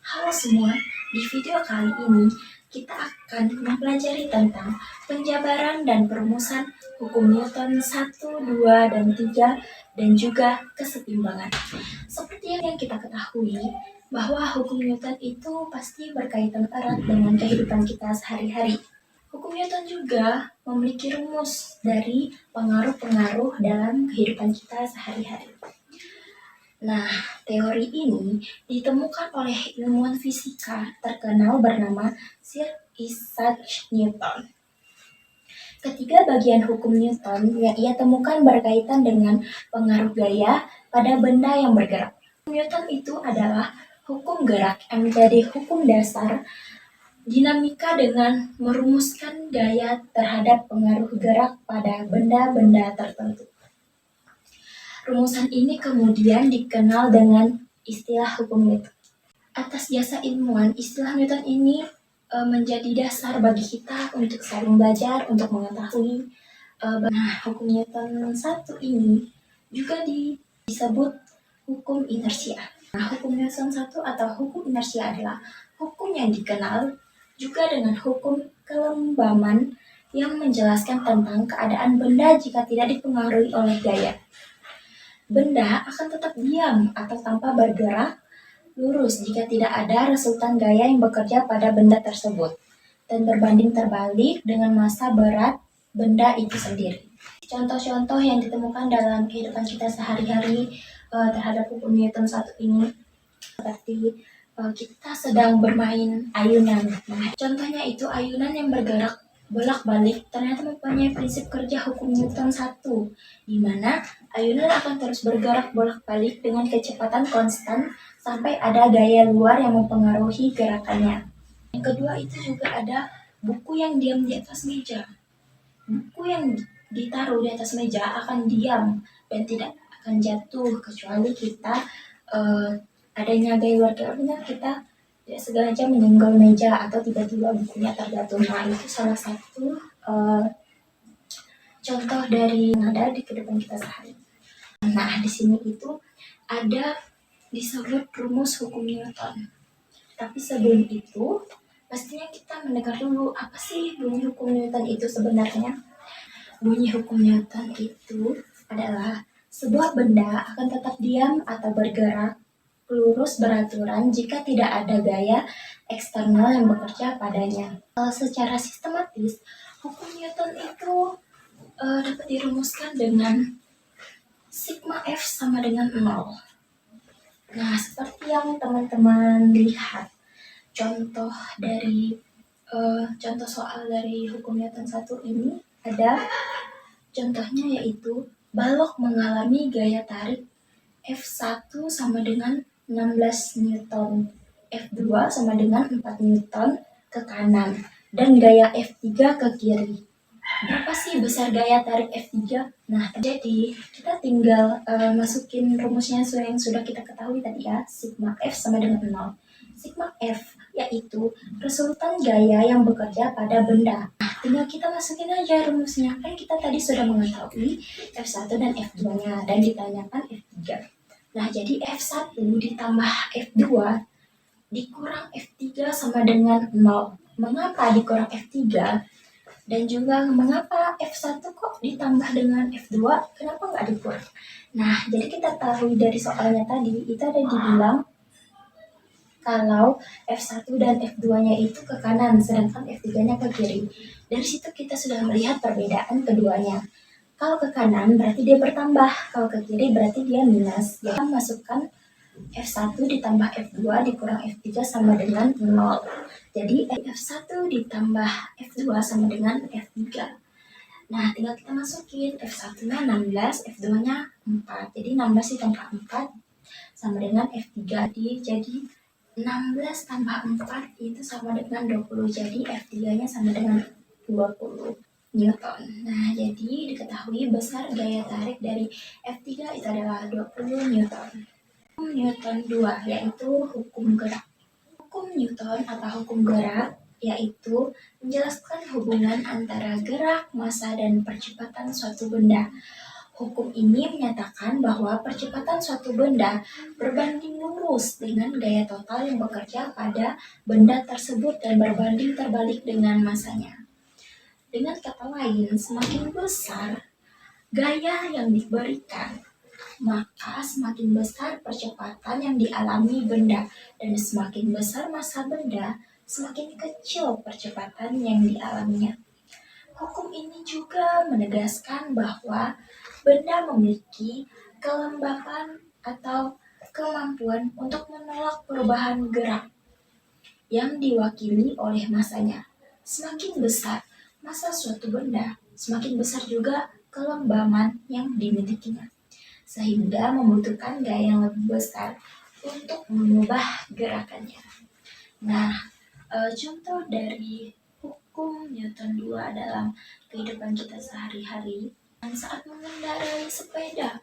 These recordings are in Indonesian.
Halo semua, di video kali ini kita akan mempelajari tentang penjabaran dan perumusan hukum Newton 1, 2, dan 3, dan juga kesetimbangan. Seperti yang kita ketahui, bahwa hukum Newton itu pasti berkaitan erat dengan kehidupan kita sehari-hari. Hukum Newton juga memiliki rumus dari pengaruh-pengaruh dalam kehidupan kita sehari-hari. Nah, teori ini ditemukan oleh ilmuwan fisika terkenal bernama Sir Isaac Newton. Ketiga bagian hukum Newton yang ia temukan berkaitan dengan pengaruh gaya pada benda yang bergerak. Newton itu adalah hukum gerak yang menjadi hukum dasar dinamika dengan merumuskan gaya terhadap pengaruh gerak pada benda-benda tertentu. Rumusan ini kemudian dikenal dengan istilah hukum Newton. Atas jasa ilmuwan, istilah Newton ini menjadi dasar bagi kita untuk saling belajar, untuk mengetahui. Hukum Newton 1 ini juga disebut hukum inersia. Hukum Newton 1 atau hukum inersia adalah hukum yang dikenal juga dengan hukum kelembaman yang menjelaskan tentang keadaan benda jika tidak dipengaruhi oleh gaya. Benda akan tetap diam atau tanpa bergerak lurus jika tidak ada resultan gaya yang bekerja pada benda tersebut dan berbanding terbalik dengan massa berat benda itu sendiri. Contoh-contoh yang ditemukan dalam kehidupan kita sehari-hari terhadap hukum Newton 1 ini seperti kita sedang bermain ayunan. Nah, contohnya itu ayunan yang bergerak bolak-balik ternyata mempunyai prinsip kerja hukum Newton 1, di mana ayunan akan terus bergerak bolak-balik dengan kecepatan konstan sampai ada gaya luar yang mempengaruhi gerakannya. Yang kedua itu juga ada buku yang diam di atas meja. Buku yang ditaruh di atas meja akan diam dan tidak akan jatuh kecuali kita adanya gaya luar geraknya kita tidak sengaja menyenggol meja atau tiba-tiba bukunya terjatuh. Nah, itu salah satu contoh dari nada di kehidupan kita sehari. Nah, di sini itu ada disebut rumus hukum Newton. Tapi sebelum itu, pastinya kita mendengar dulu apa sih bunyi hukum Newton itu sebenarnya. Bunyi hukum Newton itu adalah sebuah benda akan tetap diam atau bergerak lurus beraturan jika tidak ada gaya eksternal yang bekerja padanya. Secara sistematis, hukum Newton itu dapat dirumuskan dengan sigma F sama dengan 0. Nah, seperti yang teman-teman lihat, contoh soal dari hukum Newton 1 ini ada contohnya yaitu balok mengalami gaya tarik F1 sama dengan 16 Newton, F2 sama dengan 4 Newton ke kanan, dan gaya F3 ke kiri. Berapa sih besar gaya tarik F3? Nah, jadi kita tinggal masukin rumusnya yang sudah kita ketahui tadi ya, sigma F sama dengan 0. Sigma F yaitu resultan gaya yang bekerja pada benda. Nah, tinggal kita masukin aja rumusnya. Kan kita tadi sudah mengetahui F1 dan F2-nya dan ditanyakan F3. Nah, jadi F1 ditambah F2 dikurang F3 sama dengan 0. Mengapa dikurang F3? Dan juga mengapa F1 kok ditambah dengan F2? Kenapa nggak dikurang? Nah, jadi kita tahu dari soalnya tadi, itu ada dibilang kalau F1 dan F2-nya itu ke kanan, sedangkan F3-nya ke kiri. Dari situ kita sudah melihat perbedaan keduanya. Kalau ke kanan berarti dia bertambah, kalau ke kiri berarti dia minus. Jadi kita masukkan F1 ditambah F2 dikurang F3 sama dengan 0. Jadi F1 ditambah F2 sama dengan F3. Nah, tinggal kita masukin F1-nya 16, F2-nya 4. Jadi 16 ditambah 4 sama dengan F3. Jadi 16 tambah 4 itu sama dengan 20. Jadi F3-nya sama dengan 20 Newton. Nah, jadi diketahui besar gaya tarik dari F3 itu adalah 20 Newton. Hukum Newton 2 yaitu hukum gerak. Hukum Newton atau hukum gerak yaitu menjelaskan hubungan antara gerak, massa, dan percepatan suatu benda. Hukum ini menyatakan bahwa percepatan suatu benda berbanding lurus dengan gaya total yang bekerja pada benda tersebut dan berbanding terbalik dengan masanya. Dengan kata lain, semakin besar gaya yang diberikan, maka semakin besar percepatan yang dialami benda, dan semakin besar massa benda, semakin kecil percepatan yang dialaminya. Hukum ini juga menegaskan bahwa benda memiliki kelembapan atau kemampuan untuk menolak perubahan gerak yang diwakili oleh massanya. Semakin besar massa suatu benda, semakin besar juga kelembapan yang dimilikinya, sehingga membutuhkan gaya yang lebih besar untuk mengubah gerakannya. Nah, contoh dari hukum Newton 2 dalam kehidupan kita sehari-hari, saat mengendarai sepeda,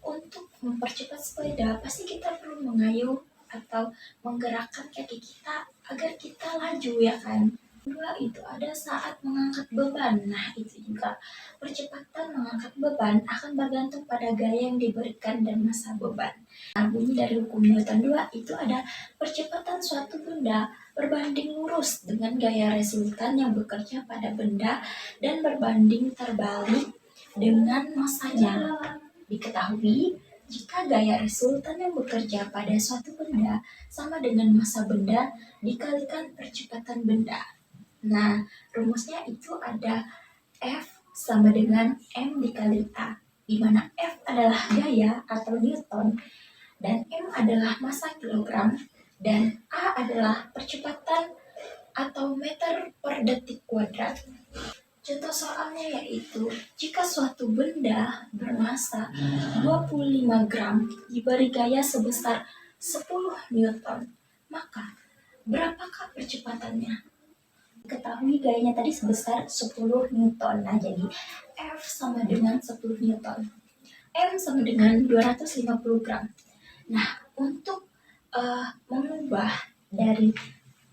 untuk mempercepat sepeda, pasti kita perlu mengayuh atau menggerakkan kaki kita agar kita laju, ya kan? Kedua itu ada saat mengangkat beban. Nah, itu juga percepatan mengangkat beban akan bergantung pada gaya yang diberikan dan massa beban. Nah, bunyi dari hukum Newton 2 itu ada percepatan suatu benda berbanding lurus dengan gaya resultan yang bekerja pada benda dan berbanding terbalik dengan massanya. Diketahui jika gaya resultan yang bekerja pada suatu benda sama dengan massa benda dikalikan percepatan benda. Nah, rumusnya itu ada F sama dengan M dikali A, di mana F adalah gaya atau Newton, dan M adalah massa kilogram, dan A adalah percepatan atau meter per detik kuadrat. Contoh soalnya yaitu, jika suatu benda bermassa 25 gram diberi gaya sebesar 10 Newton, maka berapakah percepatannya? Ketahui gayanya tadi sebesar 10 Newton. Nah, jadi F sama dengan 10 Newton. M sama dengan 250 gram. Nah, untuk mengubah dari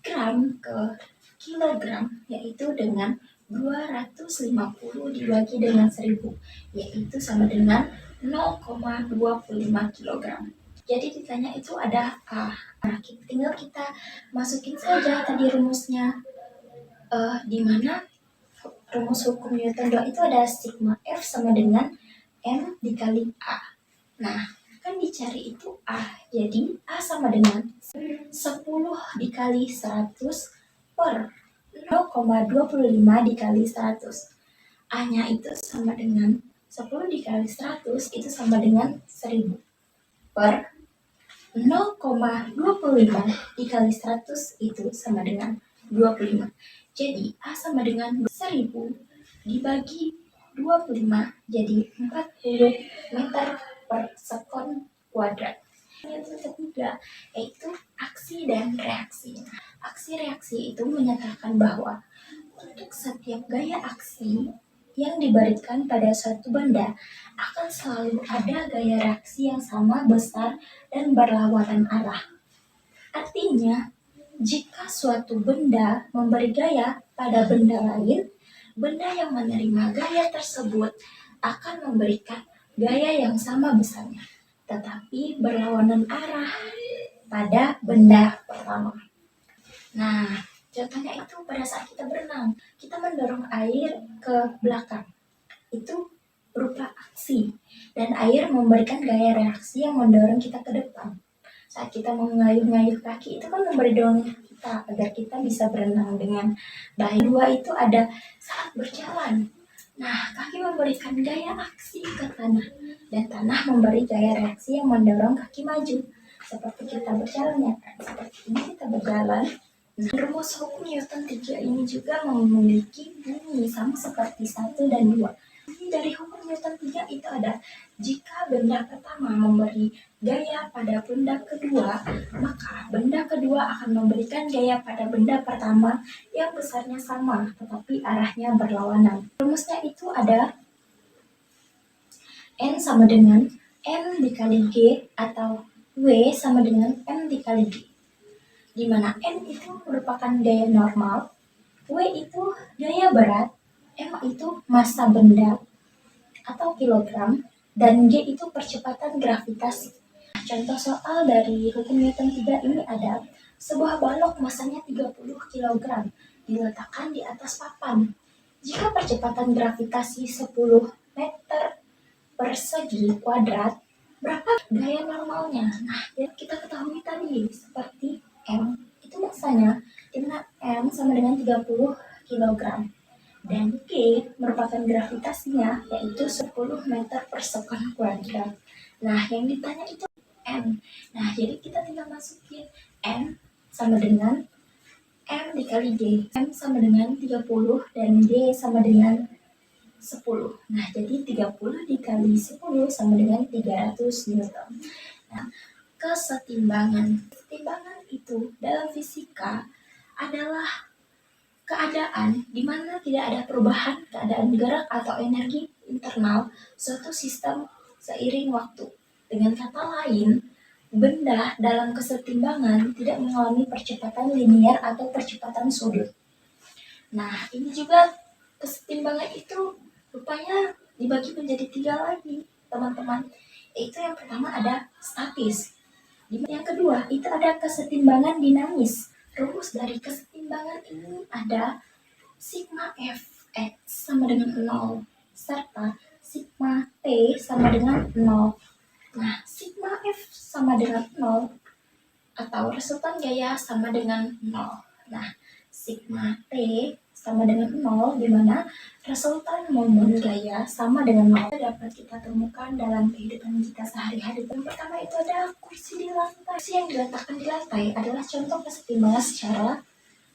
gram ke kilogram, yaitu dengan 250 dibagi dengan 1000, yaitu sama dengan 0,25 kilogram. Jadi ditanya itu ada A. Nah, tinggal kita masukin saja tadi rumusnya, di mana rumus hukum Newton 2 itu ada sigma F sama dengan M dikali A. Nah, kan dicari itu A. Jadi A sama dengan 10 dikali 100 per 0,25 dikali 100. A-nya itu sama dengan 10 dikali 100 itu sama dengan 1000 per 0,25 dikali 100 itu sama dengan 25. Jadi A sama dengan 1000 dibagi 25 jadi 40 meter per sekon kuadrat. Yang ketiga yaitu aksi dan reaksi. Aksi reaksi itu menyatakan bahwa untuk setiap gaya aksi yang diberikan pada suatu benda akan selalu ada gaya reaksi yang sama besar dan berlawanan arah. Artinya, jika suatu benda memberi gaya pada benda lain, benda yang menerima gaya tersebut akan memberikan gaya yang sama besarnya, tetapi berlawanan arah pada benda pertama. Nah, contohnya itu pada saat kita berenang, kita mendorong air ke belakang. Itu berupa aksi, dan air memberikan gaya reaksi yang mendorong kita ke depan. Saat kita mengayuh-ngayuh kaki itu kan memberi dorong kita agar kita bisa berenang dengan baik. Dua itu ada saat berjalan. Nah, kaki memberikan gaya aksi ke tanah, dan tanah memberi gaya reaksi yang mendorong kaki maju. Seperti kita berjalan, ya kan? Seperti ini kita berjalan. Nah, rumus hukum Newton 3 ini juga memiliki bunyi sama seperti 1 dan 2. Dari hukum Newton 3 itu ada, jika benda pertama memberi gaya pada benda kedua, maka benda kedua akan memberikan gaya pada benda pertama yang besarnya sama, tetapi arahnya berlawanan. Rumusnya itu ada N sama dengan M dikali G atau W sama dengan M dikali G. Di mana N itu merupakan gaya normal, W itu gaya berat, M itu massa benda atau kilogram, dan G itu percepatan gravitasi. Contoh soal dari hukum Newton 3 ini ada sebuah balok masanya 30 kg diletakkan di atas papan. Jika percepatan gravitasi 10 meter persegi kuadrat, berapa gaya normalnya? Nah, yang kita ketahui tadi seperti M itu masanya, di mana M sama dengan 30 kg. Dan G merupakan gravitasinya yaitu 10 meter per sekon kuadrat. Nah, yang ditanya itu M. Nah, jadi kita tinggal masukin M sama dengan M dikali G. M sama dengan 30 dan G sama dengan 10. Nah, jadi 30 dikali 10 sama dengan 300 Newton. Nah, kesetimbangan. Kesetimbangan itu dalam fisika adalah keadaan di mana tidak ada perubahan keadaan gerak atau energi internal suatu sistem seiring waktu. Dengan kata lain, benda dalam kesetimbangan tidak mengalami percepatan linier atau percepatan sudut. Nah, ini juga kesetimbangan itu rupanya dibagi menjadi 3 lagi, teman-teman. Yaitu yang pertama ada statis. Yang kedua, itu ada kesetimbangan dinamis. Rumus dari kesetimbangan ini ada sigma Fx sama dengan 0 serta sigma T sama dengan 0. Nah, sigma F sama dengan 0 atau resultan gaya sama dengan 0. Nah, sigma T sama dengan 0 di mana resultan momen gaya sama dengan 0 dapat kita temukan dalam kehidupan kita sehari-hari. Yang pertama itu ada kursi di lantai. Kursi yang diletakkan di lantai adalah contoh kesetimbangan secara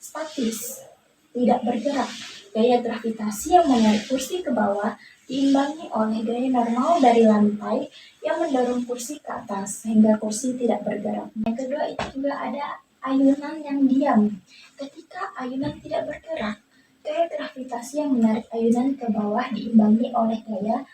statis, tidak bergerak. Gaya gravitasi yang menarik kursi ke bawah diimbangi oleh gaya normal dari lantai yang mendorong kursi ke atas sehingga kursi tidak bergerak. Yang kedua itu juga ada ayunan yang diam. Ketika ayunan tidak bergerak, gaya gravitasi yang menarik ayunan ke bawah diimbangi oleh gaya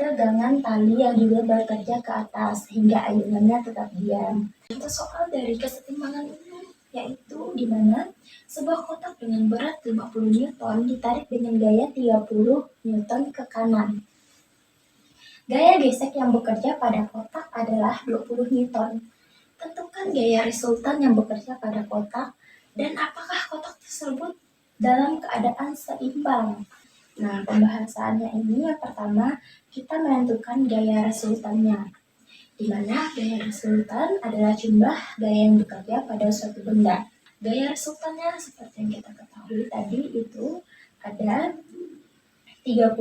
tegangan tali yang juga bekerja ke atas sehingga ayunannya tetap diam. Contoh soal dari kesetimbangan ini yaitu di mana sebuah kotak dengan berat 50 Newton ditarik dengan gaya 30 Newton ke kanan. Gaya gesek yang bekerja pada kotak adalah 20 Newton. Tentukan gaya resultan yang bekerja pada kotak dan apakah kotak tersebut dalam keadaan seimbang. Nah, pembahasannya ini yang pertama kita menentukan gaya resultannya, di mana gaya resultan adalah jumlah gaya yang bekerja pada suatu benda. Gaya resultannya seperti yang kita ketahui tadi itu ada 30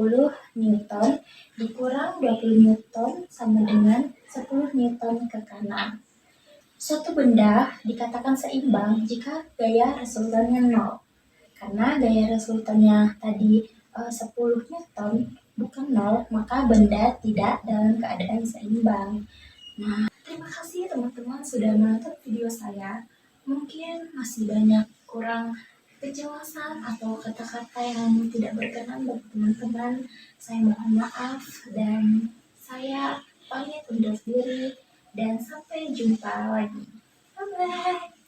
Newton dikurang 20 Newton sama dengan 10 Newton ke kanan. Suatu benda dikatakan seimbang jika gaya resultannya 0. Karena gaya resultannya tadi 10 Newton bukan 0, maka benda tidak dalam keadaan seimbang. Nah, terima kasih teman-teman sudah menonton video saya. Mungkin masih banyak kurang kejelasan atau kata-kata yang tidak berkenan bagi teman-teman. Saya mohon maaf dan saya pamit undur diri dan sampai jumpa lagi. Bye-bye.